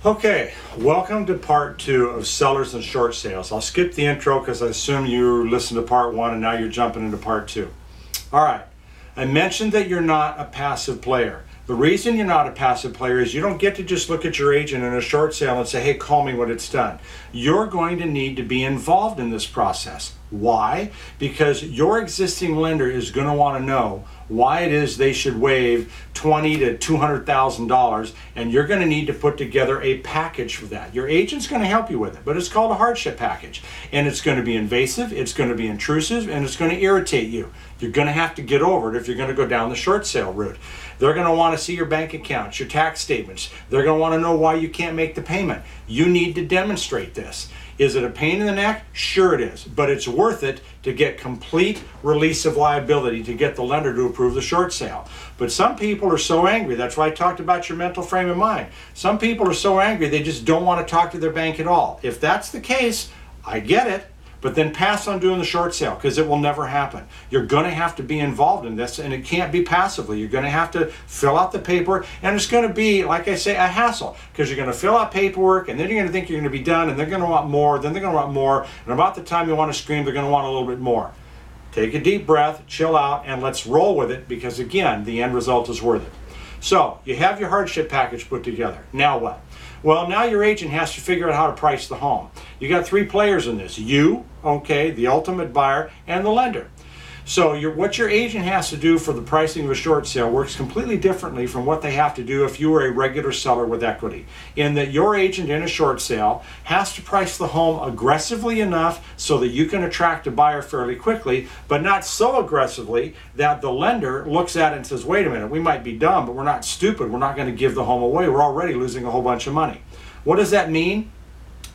Okay, welcome to part 2 of sellers and short sales. I'll skip the intro because I assume you listened to part 1 and now you're jumping into part 2. All right, I mentioned that you're not a passive player. The reason you're not a passive player is you don't get to just look at your agent in a short sale and say, hey, call me when it's done. You're going to need to be involved in this process. Why? Because your existing lender is going to want to know why it is they should waive $20,000 to $200,000, and you're going to need to put together a package for that. Your agent's going to help you with it, but it's called a hardship package, and it's going to be invasive, it's going to be intrusive, and it's going to irritate you. You're going to have to get over it if you're going to go down the short sale route. They're going to want to see your bank accounts, your tax statements. They're going to want to know why you can't make the payment. You need to demonstrate this. Is it a pain in the neck? Sure it is, but it's worth it to get complete release of liability to get the lender to approve the short sale. But some people are so angry, that's why I talked about your mental frame of mind. Some people are so angry they just don't want to talk to their bank at all. If that's the case, I get it. But then pass on doing the short sale because it will never happen. You're going to have to be involved in this, and it can't be passively. You're going to have to fill out the paperwork, and it's going to be, like I say, a hassle because you're going to fill out paperwork, and then you're going to think you're going to be done, and they're going to want more, then they're going to want more, and about the time you want to scream, they're going to want a little bit more. Take a deep breath, chill out, and let's roll with it because, again, the end result is worth it. So you have your hardship package put together. Now what? Well, now your agent has to figure out how to price the home. You got 3 players in this. You, okay, the ultimate buyer, and the lender. So what your agent has to do for the pricing of a short sale works completely differently from what they have to do if you were a regular seller with equity. In that your agent in a short sale has to price the home aggressively enough so that you can attract a buyer fairly quickly, but not so aggressively that the lender looks at it and says, wait a minute, we might be dumb, but we're not stupid. We're not going to give the home away. We're already losing a whole bunch of money. What does that mean?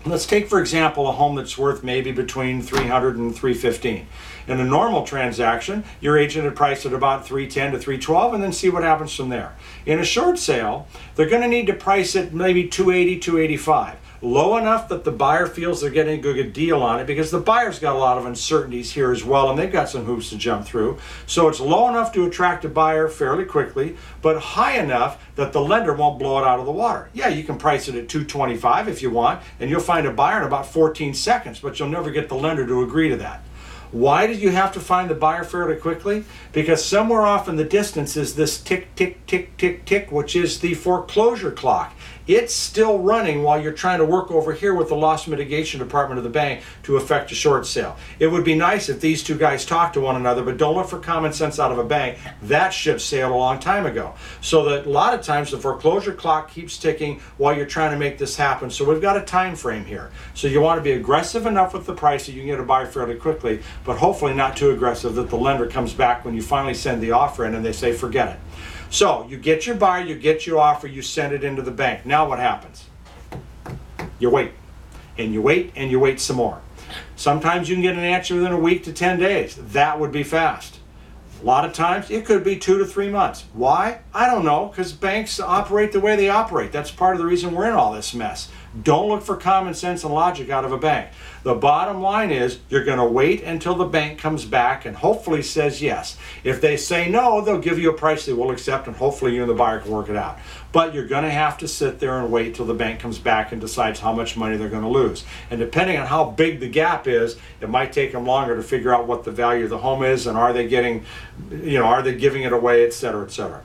Let's take, for example, a home that's worth maybe between $300,000 and $315,000. In a normal transaction, your agent would price it about $310,000 to $312,000 and then see what happens from there. In a short sale, they're going to need to price it maybe $280,000, $285,000. Low enough that the buyer feels they're getting a good deal on it because the buyer's got a lot of uncertainties here as well and they've got some hoops to jump through. So it's low enough to attract a buyer fairly quickly, but high enough that the lender won't blow it out of the water. Yeah, you can price it at $225 if you want, and you'll find a buyer in about 14 seconds, but you'll never get the lender to agree to that. Why did you have to find the buyer fairly quickly? Because somewhere off in the distance is this tick, tick, tick, tick, tick, which is the foreclosure clock. It's still running while you're trying to work over here with the loss mitigation department of the bank to effect a short sale. It would be nice if these two guys talk to one another, but don't look for common sense out of a bank. That ship sailed a long time ago. So that a lot of times the foreclosure clock keeps ticking while you're trying to make this happen. So we've got a time frame here. So you want to be aggressive enough with the price that you can get a buyer fairly quickly, but hopefully not too aggressive that the lender comes back when you finally send the offer in and they say, forget it. So you get your buyer, you get your offer, you send it into the bank. Now what happens? You wait, and you wait, and you wait some more. Sometimes you can get an answer within a week to 10 days. That would be fast. A lot of times it could be 2 to 3 months. Why? I don't know, because banks operate the way they operate. That's part of the reason we're in all this mess. Don't look for common sense and logic out of a bank. The bottom line is you're going to wait until the bank comes back and hopefully says yes. If they say no, they'll give you a price they will accept and hopefully you and the buyer can work it out. But you're going to have to sit there and wait till the bank comes back and decides how much money they're going to lose. And depending on how big the gap is, it might take them longer to figure out what the value of the home is and are they giving it away, et cetera, et cetera.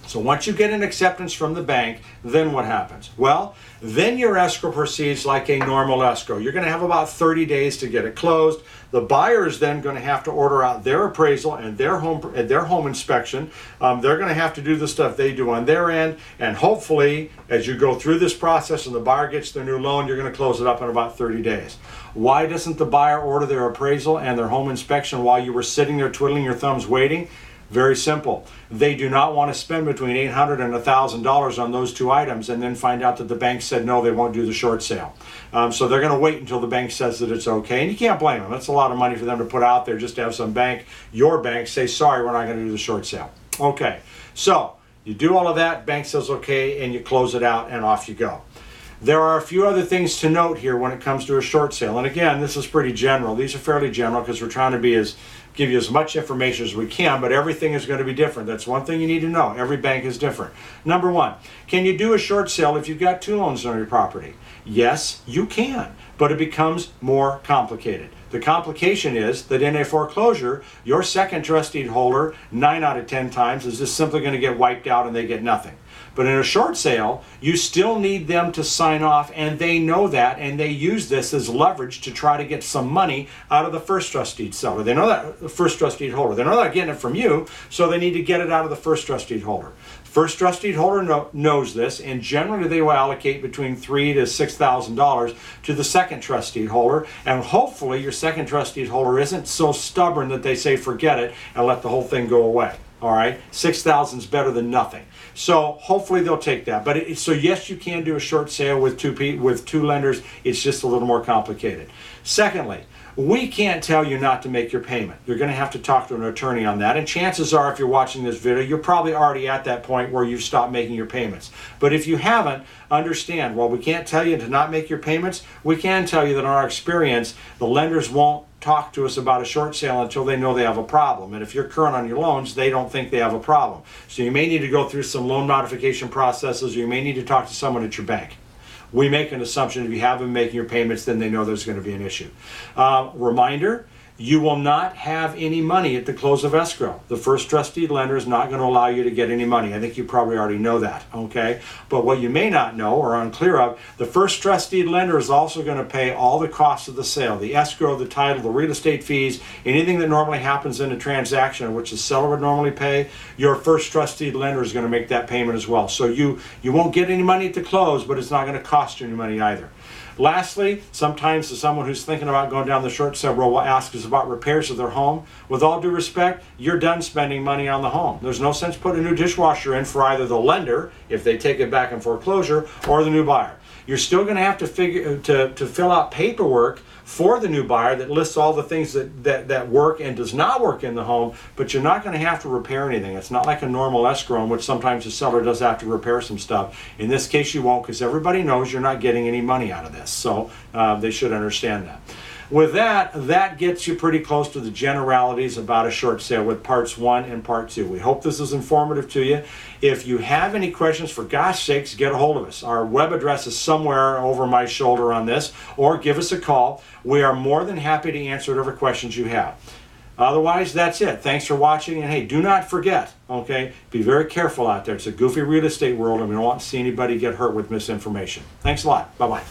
So once you get an acceptance from the bank, then what happens? Well, then your escrow proceeds like a normal escrow. You're going to have about 30 days to get it closed. The buyer is then going to have to order out their appraisal and their home inspection. They're going to have to do the stuff they do on their end. And hopefully, as you go through this process and the buyer gets their new loan, you're going to close it up in about 30 days. Why doesn't the buyer order their appraisal and their home inspection while you were sitting there twiddling your thumbs waiting? Very simple. They do not want to spend between $800 and $1,000 on those 2 items and then find out that the bank said no, they won't do the short sale. So they're going to wait until the bank says that it's okay. And you can't blame them. That's a lot of money for them to put out there just to have some bank, your bank, say, sorry, we're not going to do the short sale. Okay, so you do all of that, bank says okay, and you close it out and off you go. There are a few other things to note here when it comes to a short sale. And again, this is pretty general. These are fairly general because we're trying to give you as much information as we can, but everything is going to be different. That's one thing you need to know. Every bank is different. Number one, can you do a short sale if you've got 2 loans on your property? Yes, you can, but it becomes more complicated. The complication is that in a foreclosure, your second trust deed holder, 9 out of 10 times, is just simply going to get wiped out and they get nothing. But in a short sale, you still need them to sign off, and they know that, and they use this as leverage to try to get some money out of the first trust deed seller. They know that, the first trust deed holder. They know they're getting it from you, so they need to get it out of the first trust deed holder. First trust deed holder knows this, and generally they will allocate between $3,000 to $6,000 to the second trust deed holder, and hopefully your second trust deed holder isn't so stubborn that they say forget it and let the whole thing go away. All right, $6,000 is better than nothing. So hopefully they'll take that. But so yes, you can do a short sale with two lenders. It's just a little more complicated. Secondly, we can't tell you not to make your payment. You're going to have to talk to an attorney on that. And chances are, if you're watching this video, you're probably already at that point where you've stopped making your payments. But if you haven't, understand, while we can't tell you to not make your payments, we can tell you that in our experience, the lenders won't talk to us about a short sale until they know they have a problem. And if you're current on your loans, they don't think they have a problem. So you may need to go through some loan modification processes, or you may need to talk to someone at your bank. We make an assumption if you have been making your payments, then they know there's going to be an issue. Reminder, you will not have any money at the close of escrow. The first trust deed lender is not going to allow you to get any money. I think you probably already know that, okay? But what you may not know or are unclear of, the first trust deed lender is also going to pay all the costs of the sale, the escrow, the title, the real estate fees, anything that normally happens in a transaction, which the seller would normally pay, your first trust deed lender is going to make that payment as well. So you won't get any money at the close, but it's not going to cost you any money either. Lastly, sometimes someone who's thinking about going down the short sale road will ask us about repairs of their home. With all due respect, you're done spending money on the home. There's no sense putting a new dishwasher in for either the lender, if they take it back in foreclosure, or the new buyer. You're still going to have to fill out paperwork for the new buyer that lists all the things that work and does not work in the home, but you're not going to have to repair anything. It's not like a normal escrow in which sometimes the seller does have to repair some stuff. In this case, you won't, because everybody knows you're not getting any money out of this. So they should understand that. With that gets you pretty close to the generalities about a short sale with parts 1 and part 2. We hope this is informative to you. If you have any questions, for gosh sakes, get a hold of us. Our web address is somewhere over my shoulder on this, or give us a call. We are more than happy to answer whatever questions you have. Otherwise, that's it. Thanks for watching, and hey, do not forget, okay, be very careful out there. It's a goofy real estate world, and we don't want to see anybody get hurt with misinformation. Thanks a lot. Bye-bye.